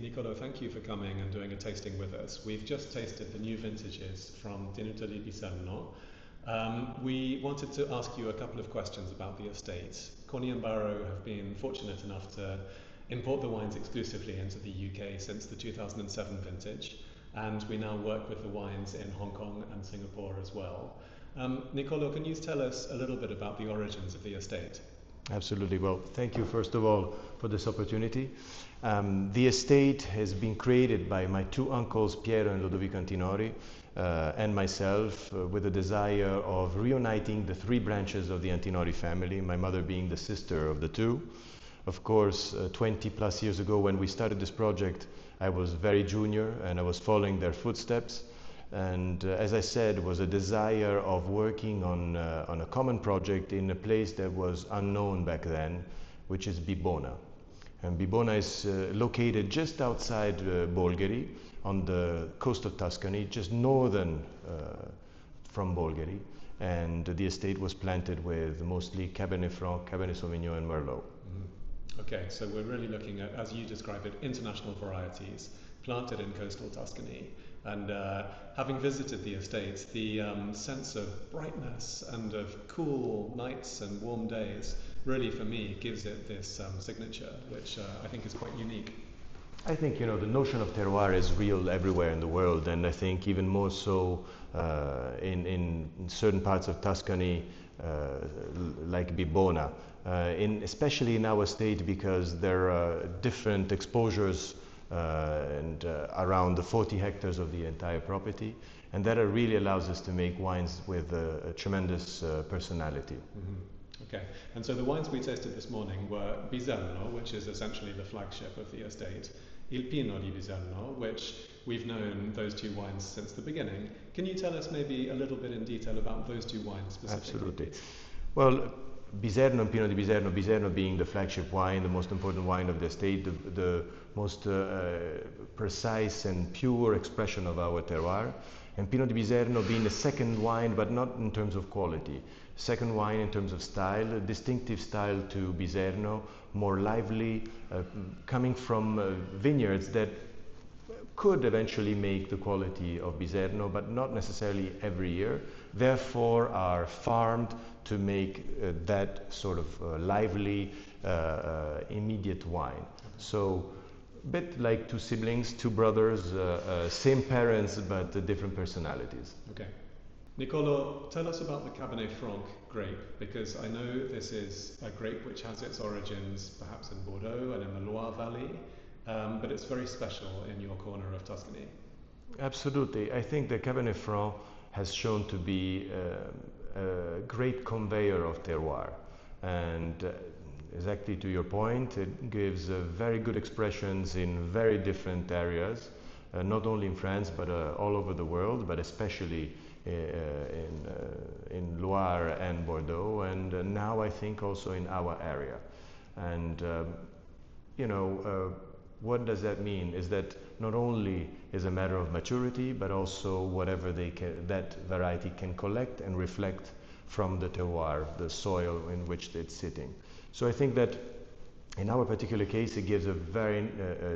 Niccolò, thank you for coming and doing a tasting with us. We've just tasted the new vintages from Tenuta di Biserno. We wanted to ask you a couple of questions about the estate. Corny and Barrow have been fortunate enough to import the wines exclusively into the UK since the 2007 vintage, and we now work with the wines in Hong Kong and Singapore as well. Niccolò, can you tell us a little bit about the origins of the estate? Absolutely. Well, thank you first of all for this opportunity. The estate has been created by my two uncles, Piero and Lodovico Antinori, and myself with the desire of reuniting the three branches of the Antinori family, my mother being the sister of the two. Of course, 20 plus years ago when we started this project, I was very junior and I was following their footsteps. And as I said, was a desire of working on a common project in a place that was unknown back then, which is Bibona. And Bibona is located just outside Bolgheri, on the coast of Tuscany, just northern from Bolgheri. And the estate was planted with mostly Cabernet Franc, Cabernet Sauvignon, and Merlot. Okay, so we're really looking at, as you describe it, international varieties planted in coastal Tuscany. And having visited the estates, the sense of brightness and of cool nights and warm days really, for me, gives it this signature, which I think is quite unique. I think, the notion of terroir is real everywhere in the world, and I think even more so in certain parts of Tuscany, like Bibona, especially in our state, because there are different exposures and around the 40 hectares of the entire property, and that really allows us to make wines with a tremendous personality. Okay, and so the wines we tasted this morning were Biserno, which is essentially the flagship of the estate, Il Pino di Biserno, which we've known those two wines since the beginning. Can you tell us maybe a little bit in detail about those two wines specifically? Absolutely. Well, Biserno and Pino di Biserno, Biserno being the flagship wine, the most important wine of the estate, the most precise and pure expression of our terroir, and Pino di Biserno being the second wine, but not in terms of quality. Second wine in terms of style, a distinctive style to Biserno, more lively, coming from vineyards that could eventually make the quality of Biserno, but not necessarily every year. Therefore, are farmed to make that sort of lively, immediate wine. So, a bit like two siblings, two brothers, same parents, but different personalities. Okay. Niccolò, tell us about the Cabernet Franc grape, because I know this is a grape which has its origins perhaps in Bordeaux and in the Loire Valley, but it's very special in your corner of Tuscany. Absolutely. I think the Cabernet Franc has shown to be a great conveyor of terroir. And exactly to your point, it gives very good expressions in very different areas, not only in France, but all over the world, but especially in Loire and Bordeaux, and now I think also in our area. And what does that mean? Is that not only is a matter of maturity, but also whatever that variety can collect and reflect from the terroir, the soil in which it's sitting. So I think that in our particular case, it gives a very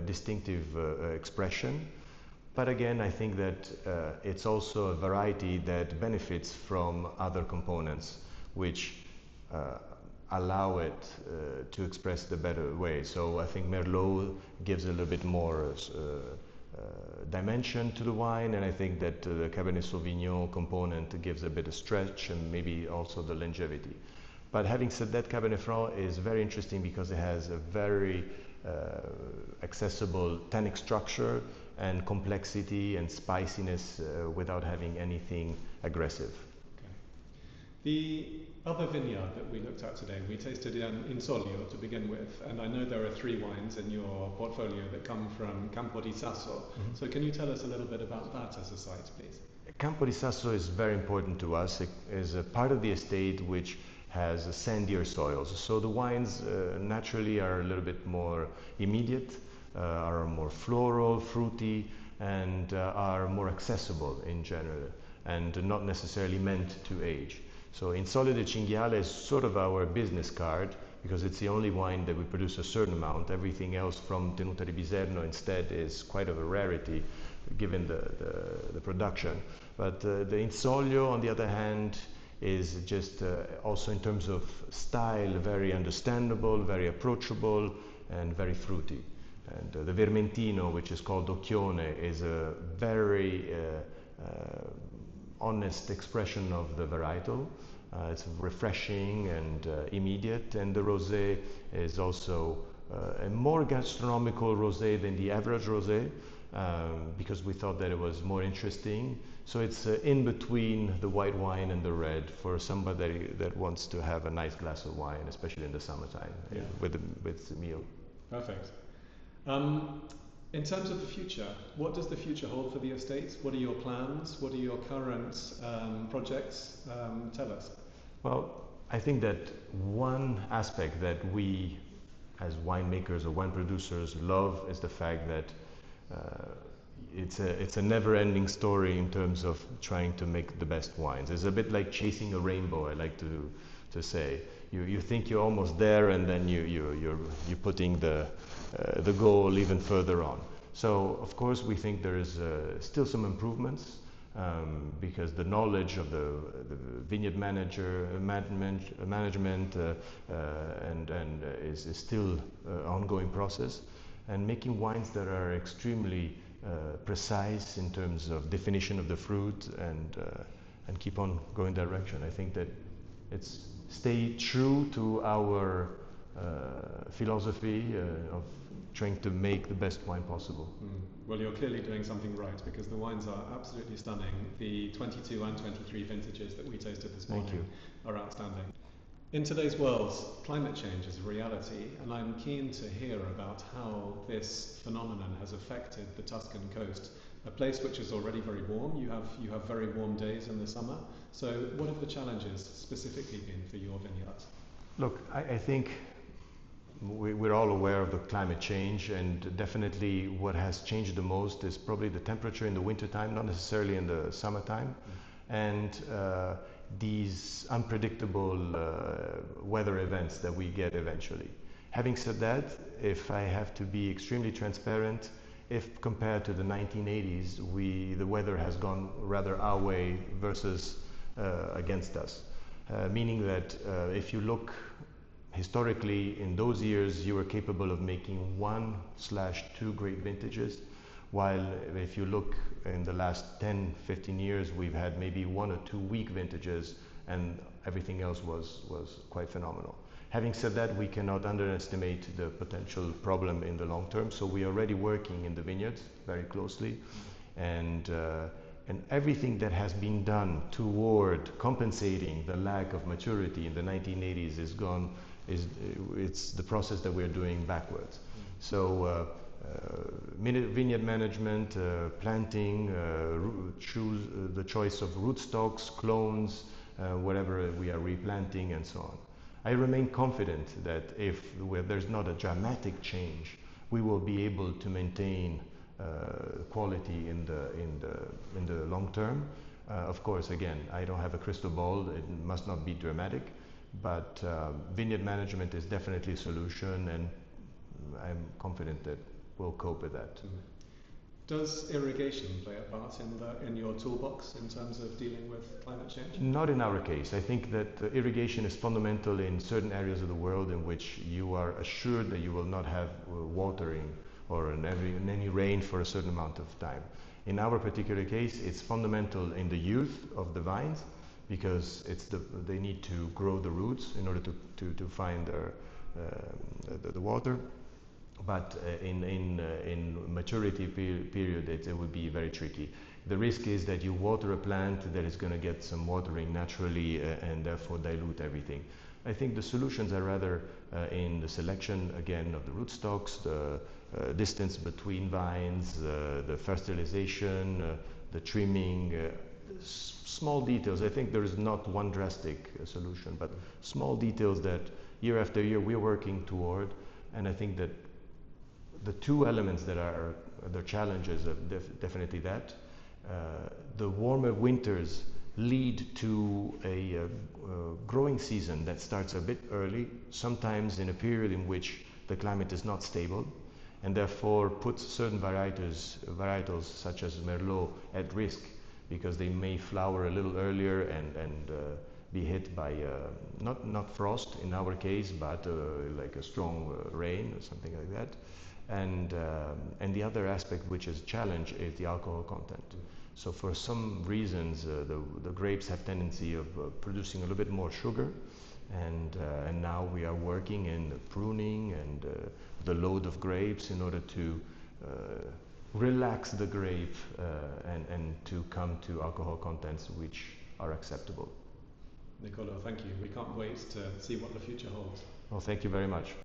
distinctive expression. But again, I think that it's also a variety that benefits from other components which allow it to express the better way. So I think Merlot gives a little bit more dimension to the wine, and I think that the Cabernet Sauvignon component gives a bit of stretch and maybe also the longevity. But having said that, Cabernet Franc is very interesting because it has a very accessible tannic structure and complexity and spiciness without having anything aggressive. Okay. The other vineyard that we looked at today, we tasted in Solio to begin with, and I know there are three wines in your portfolio that come from Campo di Sasso. So can you tell us a little bit about that as a site, please? Campo di Sasso is very important to us. It is a part of the estate which has sandier soils. So the wines naturally are a little bit more immediate, are more floral, fruity, and are more accessible in general, and not necessarily meant to age. So in Solio de Cinghiale is sort of our business card because it's the only wine that we produce a certain amount. Everything else from Tenuta di Biserno instead is quite of a rarity given the production. But the Insolio, on the other hand, is just also in terms of style very understandable, very approachable, and very fruity. And the Vermentino, which is called Occhione, is a very honest expression of the varietal. It's refreshing and immediate, and the rosé is also a more gastronomical rosé than the average rosé, because we thought that it was more interesting. So it's in between the white wine and the red for somebody that wants to have a nice glass of wine, especially in the summertime, with the meal. Perfect. In terms of the future, what does the future hold for the estate? What are your plans? What are your current projects? Tell us. Well, I think that one aspect that we, as winemakers or wine producers, love is the fact that it's a never-ending story in terms of trying to make the best wines. It's a bit like chasing a rainbow, I like to say. You think you're almost there, and then you're putting the goal even further on. So of course we think there is still some improvements, because the knowledge of the vineyard management is still an ongoing process, and making wines that are extremely precise in terms of definition of the fruit, and keep on going direction. I think that it's stay true to our philosophy of trying to make the best wine possible. Well, you're clearly doing something right, because the wines are absolutely stunning. The 22 and 23 vintages that we tasted this morning are outstanding. In today's world, climate change is a reality, and I'm keen to hear about how this phenomenon has affected the Tuscan coast, a place which is already very warm. You have very warm days in the summer. So what have the challenges specifically been for your vineyards? Look, I think we're all aware of the climate change, and definitely what has changed the most is probably the temperature in the wintertime, not necessarily in the summertime, and these unpredictable weather events that we get eventually. Having said that, if I have to be extremely transparent, if compared to the 1980s, the weather has gone rather our way versus against us. Meaning that if you look historically, in those years, you were capable of making 1/2 great vintages, while if you look in the last 10, 15 years, we've had maybe 1 or 2 weak vintages, and everything else was quite phenomenal. Having said that, we cannot underestimate the potential problem in the long term, so we are already working in the vineyards very closely, and everything that has been done toward compensating the lack of maturity in the 1980s is gone. It's the process that we're doing backwards. So vineyard management, planting, choose the choice of rootstocks, clones, whatever we are replanting, and so on. I remain confident that if there's not a dramatic change, we will be able to maintain quality in the long term. Of course, again, I don't have a crystal ball. It must not be dramatic, but vineyard management is definitely a solution, and I'm confident that we'll cope with that. Does irrigation play a part in your toolbox in terms of dealing with climate change? Not in our case. I think that irrigation is fundamental in certain areas of the world in which you are assured that you will not have watering or any rain for a certain amount of time. In our particular case, it's fundamental in the youth of the vines, because they need to grow the roots in order to find the water. But in maturity period, it would be very tricky. The risk is that you water a plant that is going to get some watering naturally and therefore dilute everything. I think the solutions are rather in the selection, again, of the rootstocks, the distance between vines, the fertilization, the trimming, small details. I think there is not one drastic solution, but small details that year after year we're working toward. And I think that the two elements that are the challenges are definitely that. The warmer winters lead to a growing season that starts a bit early, sometimes in a period in which the climate is not stable, and therefore puts certain varietals such as Merlot at risk, because they may flower a little earlier and be hit by not frost in our case, but like a strong rain or something like that. And the other aspect which is a challenge is the alcohol content. So for some reasons, the grapes have tendency of producing a little bit more sugar, and now we are working in pruning and the load of grapes in order to relax the grape and to come to alcohol contents which are acceptable. Niccolò, thank you. We can't wait to see what the future holds. Well, thank you very much.